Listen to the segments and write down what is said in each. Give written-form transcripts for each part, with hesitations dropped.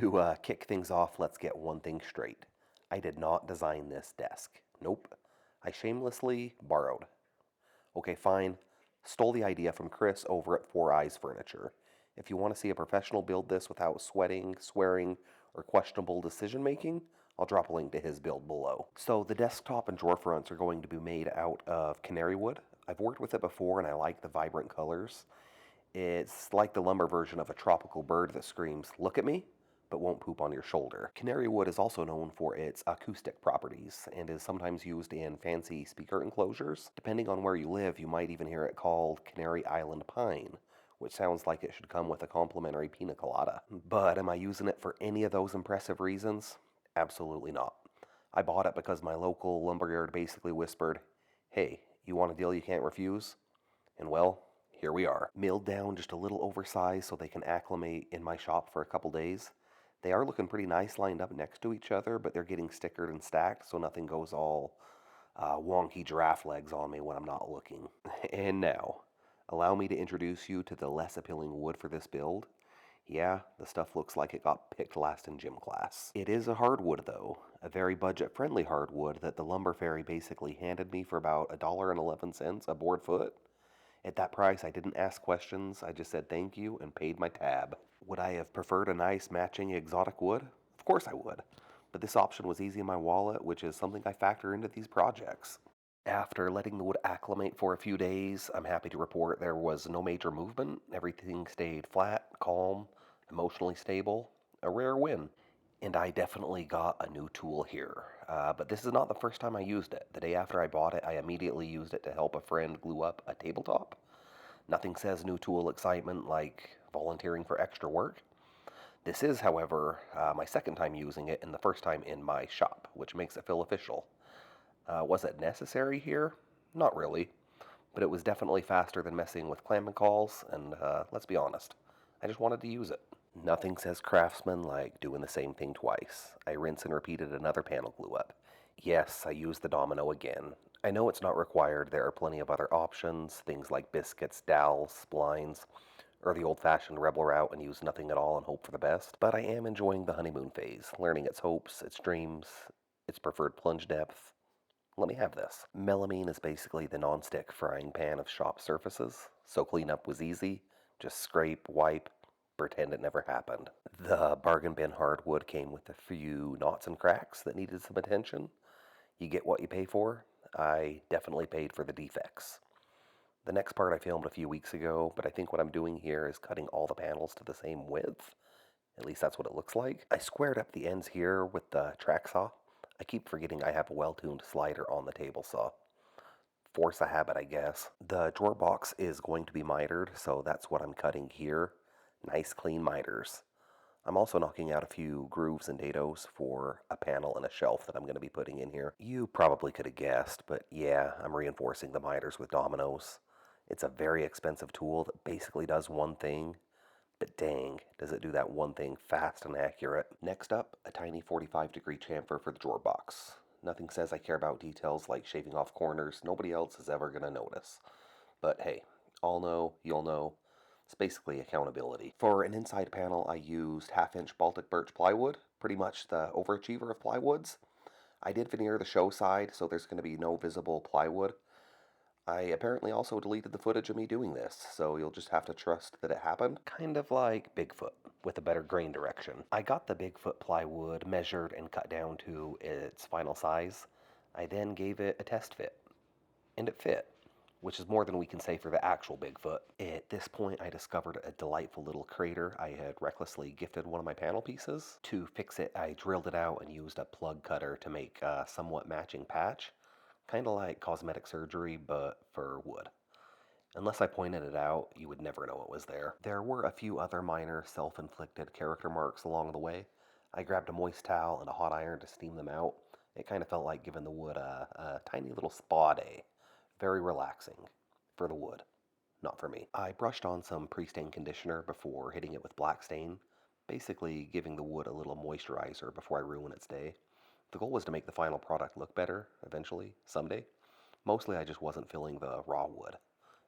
To kick things off, let's get one thing straight. I did not design this desk. Nope. I shamelessly borrowed. Okay, fine. Stole the idea from Chris over at Foureyes Furniture. If you want to see a professional build this without sweating, swearing, or questionable decision making, I'll drop a link to his build below. So the desktop and drawer fronts are going to be made out of canary wood. I've worked with it before and I like the vibrant colors. It's like the lumber version of a tropical bird that screams, "Look at me," but won't poop on your shoulder. Canary wood is also known for its acoustic properties and is sometimes used in fancy speaker enclosures. Depending on where you live, you might even hear it called Canary Island Pine, which sounds like it should come with a complimentary pina colada. But am I using it for any of those impressive reasons? Absolutely not. I bought it because my local lumberyard basically whispered, "Hey, you want a deal you can't refuse?" And well, here we are. Milled down just a little oversized so they can acclimate in my shop for a couple days. They are looking pretty nice lined up next to each other, but they're getting stickered and stacked so nothing goes all wonky giraffe legs on me when I'm not looking. And now, allow me to introduce you to the less appealing wood for this build. Yeah, the stuff looks like it got picked last in gym class. It is a hardwood though, a very budget-friendly hardwood that the Lumber Fairy basically handed me for about $1.11 a board foot. At that price, I didn't ask questions, I just said thank you and paid my tab. Would I have preferred a nice matching exotic wood? Of course I would. But this option was easy in my wallet, which is something I factor into these projects. After letting the wood acclimate for a few days, I'm happy to report there was no major movement. Everything stayed flat, calm, emotionally stable. A rare win. And I definitely got a new tool here. But this is not the first time I used it. The day after I bought it, I immediately used it to help a friend glue up a tabletop. Nothing says new tool excitement like volunteering for extra work. This is, however, my second time using it and the first time in my shop, which makes it feel official. Was it necessary here? Not really, but it was definitely faster than messing with clamping calls, and let's be honest, I just wanted to use it. Nothing says craftsman like doing the same thing twice. I rinse and repeated another panel glue up. Yes, I used the domino again. I know it's not required, there are plenty of other options, things like biscuits, dowels, splines, or the old-fashioned rebel route and use nothing at all and hope for the best. But I am enjoying the honeymoon phase, learning its hopes, its dreams, its preferred plunge depth. Let me have this. Melamine is basically the non-stick frying pan of shop surfaces, so cleanup was easy. Just scrape, wipe, pretend it never happened. The bargain bin hardwood came with a few knots and cracks that needed some attention. You get what you pay for. I definitely paid for the defects. The next part I filmed a few weeks ago, but I think what I'm doing here is cutting all the panels to the same width. At least that's what it looks like. I squared up the ends here with the track saw. I keep forgetting I have a well-tuned slider on the table saw. Force a habit, I guess. The drawer box is going to be mitered, so that's what I'm cutting here. Nice clean miters. I'm also knocking out a few grooves and dados for a panel and a shelf that I'm going to be putting in here. You probably could have guessed, but yeah, I'm reinforcing the miters with dominoes. It's a very expensive tool that basically does one thing, but dang, does it do that one thing fast and accurate. Next up, a tiny 45-degree chamfer for the drawer box. Nothing says I care about details like shaving off corners. Nobody else is ever going to notice. But hey, I'll know, you'll know. It's basically accountability. For an inside panel, I used half-inch Baltic birch plywood, pretty much the overachiever of plywoods. I did veneer the show side, so there's going to be no visible plywood. I apparently also deleted the footage of me doing this, so you'll just have to trust that it happened. Kind of like Bigfoot, with a better grain direction. I got the Bigfoot plywood measured and cut down to its final size. I then gave it a test fit, and it fit, which is more than we can say for the actual Bigfoot. At this point, I discovered a delightful little crater I had recklessly gifted one of my panel pieces. To fix it, I drilled it out and used a plug cutter to make a somewhat matching patch. Kind of like cosmetic surgery, but for wood. Unless I pointed it out, you would never know it was there. There were a few other minor self-inflicted character marks along the way. I grabbed a moist towel and a hot iron to steam them out. It kind of felt like giving the wood a tiny little spa day. Very relaxing. For the wood. Not for me. I brushed on some pre-stain conditioner before hitting it with black stain, basically giving the wood a little moisturizer before I ruin its day. The goal was to make the final product look better, eventually, someday. Mostly I just wasn't feeling the raw wood.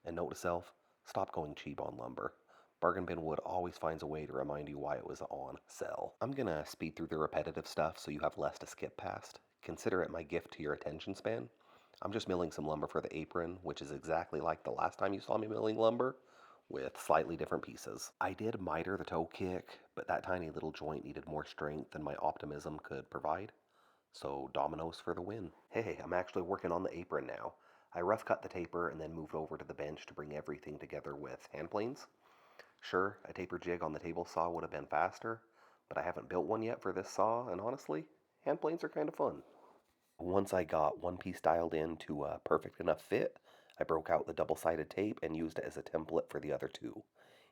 And note to self, stop going cheap on lumber. Bargain bin wood always finds a way to remind you why it was on sale. I'm gonna speed through the repetitive stuff so you have less to skip past. Consider it my gift to your attention span. I'm just milling some lumber for the apron, which is exactly like the last time you saw me milling lumber, with slightly different pieces. I did miter the toe kick, but that tiny little joint needed more strength than my optimism could provide. So dominoes for the win. Hey, I'm actually working on the apron now. I rough cut the taper and then moved over to the bench to bring everything together with hand planes. Sure, a taper jig on the table saw would have been faster, but I haven't built one yet for this saw, and honestly, hand planes are kind of fun. Once I got one piece dialed in to a perfect enough fit, I broke out the double-sided tape and used it as a template for the other two.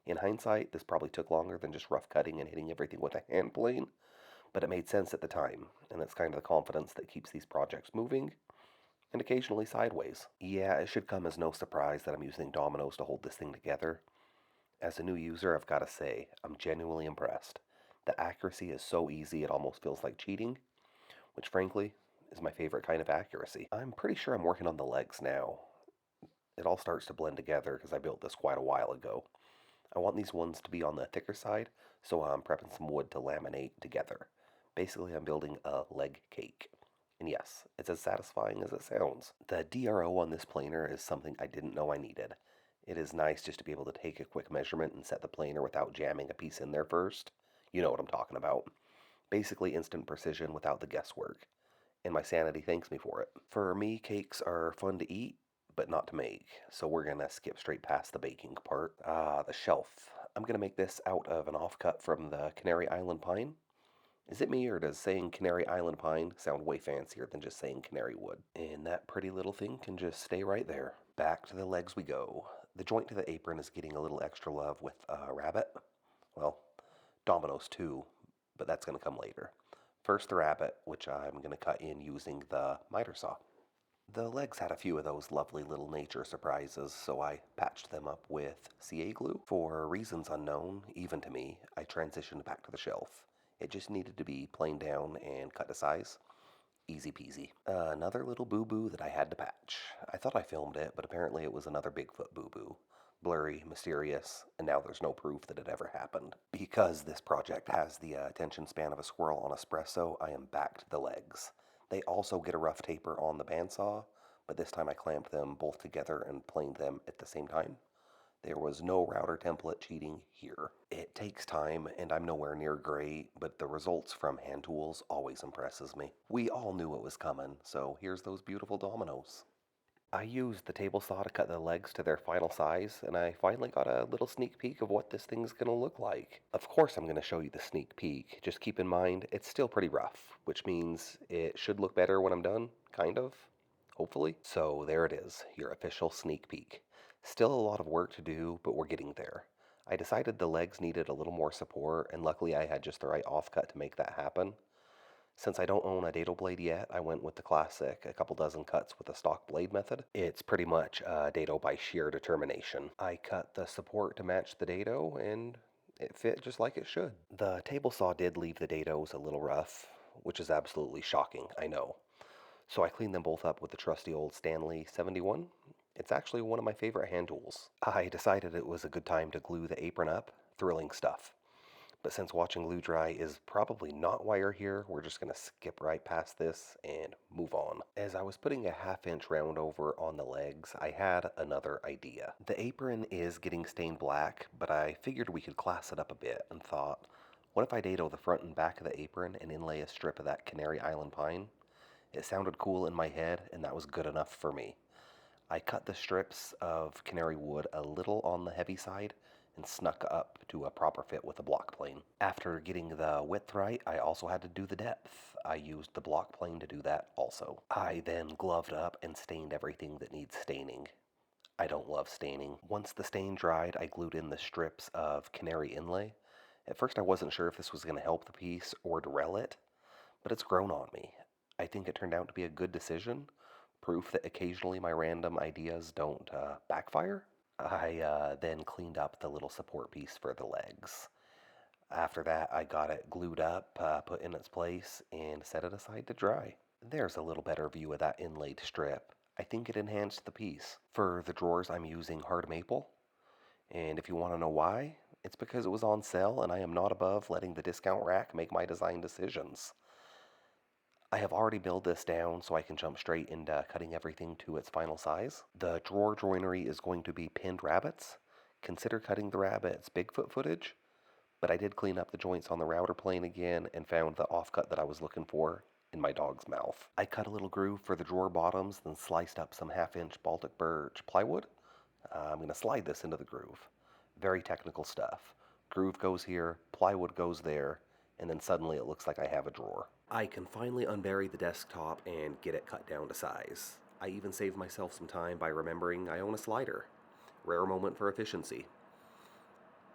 In hindsight, this probably took longer than just rough cutting and hitting everything with a hand plane, but it made sense at the time, and it's kind of the confidence that keeps these projects moving, and occasionally sideways. Yeah, it should come as no surprise that I'm using dominoes to hold this thing together. As a new user, I've got to say, I'm genuinely impressed. The accuracy is so easy it almost feels like cheating, which frankly is my favorite kind of accuracy. I'm pretty sure I'm working on the legs now. It all starts to blend together because I built this quite a while ago. I want these ones to be on the thicker side, so I'm prepping some wood to laminate together. Basically, I'm building a leg cake. And yes, it's as satisfying as it sounds. The DRO on this planer is something I didn't know I needed. It is nice just to be able to take a quick measurement and set the planer without jamming a piece in there first. You know what I'm talking about. Basically instant precision without the guesswork. And my sanity thanks me for it. For me, cakes are fun to eat, but not to make, so we're gonna skip straight past the baking part. The shelf. I'm gonna make this out of an offcut from the Canary Island pine. Is it me, or does saying Canary Island pine sound way fancier than just saying canary wood? And that pretty little thing can just stay right there. Back to the legs we go. The joint to the apron is getting a little extra love with a rabbet. Well, dominoes too, but that's gonna come later. First the rabbet, which I'm gonna cut in using the miter saw. The legs had a few of those lovely little nature surprises, so I patched them up with CA glue. For reasons unknown, even to me, I transitioned back to the shelf. It just needed to be planed down and cut to size. Easy peasy. Another little boo-boo that I had to patch. I thought I filmed it, but apparently it was another Bigfoot boo-boo. Blurry, mysterious, and now there's no proof that it ever happened. Because this project has the attention span of a squirrel on espresso, I am back to the legs. They also get a rough taper on the bandsaw, but this time I clamped them both together and planed them at the same time. There was no router template cheating here. It takes time, and I'm nowhere near great, but the results from hand tools always impresses me. We all knew it was coming, so here's those beautiful dominoes. I used the table saw to cut the legs to their final size, and I finally got a little sneak peek of what this thing's gonna look like. Of course I'm gonna show you the sneak peek, just keep in mind it's still pretty rough, which means it should look better when I'm done, kind of, hopefully. So there it is, your official sneak peek. Still a lot of work to do, but we're getting there. I decided the legs needed a little more support, and luckily I had just the right offcut to make that happen. Since I don't own a dado blade yet, I went with the classic, a couple dozen cuts with the stock blade method. It's pretty much a dado by sheer determination. I cut the support to match the dado, and it fit just like it should. The table saw did leave the dados a little rough, which is absolutely shocking, I know. So I cleaned them both up with the trusty old Stanley 71. It's actually one of my favorite hand tools. I decided it was a good time to glue the apron up. Thrilling stuff. But since watching glue dry is probably not why you're here, we're just going to skip right past this and move on. As I was putting a half-inch round over on the legs, I had another idea. The apron is getting stained black, but I figured we could class it up a bit and thought, what if I dado the front and back of the apron and inlay a strip of that Canary Island pine? It sounded cool in my head, and that was good enough for me. I cut the strips of canary wood a little on the heavy side and snuck up to a proper fit with the block plane. After getting the width right, I also had to do the depth. I used the block plane to do that also. I then gloved up and stained everything that needs staining. I don't love staining. Once the stain dried, I glued in the strips of canary inlay. At first I wasn't sure if this was going to help the piece or derail it, but it's grown on me. I think it turned out to be a good decision. Proof that occasionally my random ideas don't backfire. I then cleaned up the little support piece for the legs. After that, I got it glued up, put in its place, and set it aside to dry. There's a little better view of that inlaid strip. I think it enhanced the piece. For the drawers, I'm using hard maple. And if you want to know why, It's because it was on sale and I am not above letting the discount rack make my design decisions. I have already milled this down so I can jump straight into cutting everything to its final size. The drawer joinery is going to be pinned rabbets. Consider cutting the rabbets Bigfoot footage, but I did clean up the joints on the router plane again and found the offcut that I was looking for in my dog's mouth. I cut a little groove for the drawer bottoms, then sliced up some 1/2 inch Baltic birch plywood. I'm going to slide this into the groove. Very technical stuff. Groove goes here, plywood goes there, and then suddenly it looks like I have a drawer. I can finally unbury the desktop and get it cut down to size. I even saved myself some time by remembering I own a slider. Rare moment for efficiency.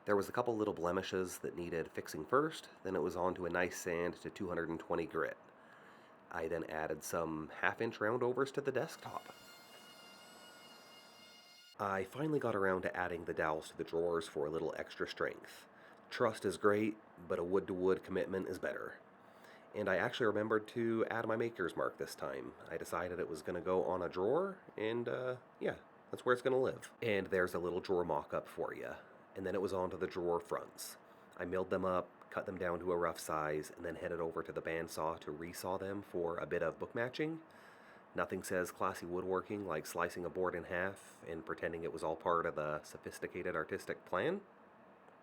There was a couple little blemishes that needed fixing first, then it was on to a nice sand to 220 grit. I then added some 1/2 inch roundovers to the desktop. I finally got around to adding the dowels to the drawers for a little extra strength. Trust is great, but a wood-to-wood commitment is better. And I actually remembered to add my maker's mark this time. I decided it was going to go on a drawer, and yeah, that's where it's going to live. And there's a little drawer mock-up for you. And then it was onto the drawer fronts. I milled them up, cut them down to a rough size, and then headed over to the bandsaw to resaw them for a bit of book matching. Nothing says classy woodworking like slicing a board in half and pretending it was all part of the sophisticated artistic plan.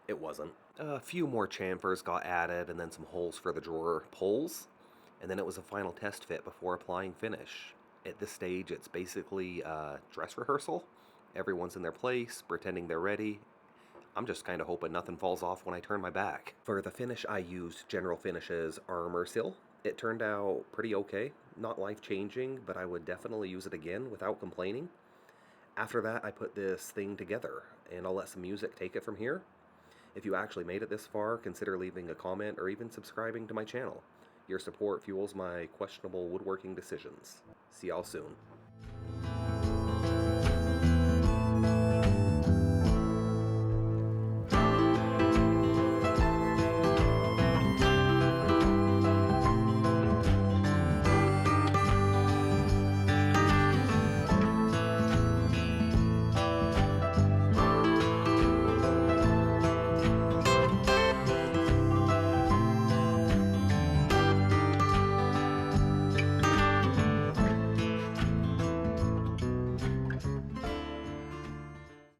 It wasn't. A few more chamfers got added and then some holes for the drawer pulls. And then it was a final test fit before applying finish. At this stage, it's basically a dress rehearsal. Everyone's in their place, pretending they're ready. I'm just kind of hoping nothing falls off when I turn my back. For the finish, I used General Finishes Armor Seal. It turned out pretty okay. Not life-changing, but I would definitely use it again without complaining. After that, I put this thing together, and I'll let some music take it from here. If you actually made it this far, consider leaving a comment or even subscribing to my channel. Your support fuels my questionable woodworking decisions. See y'all soon.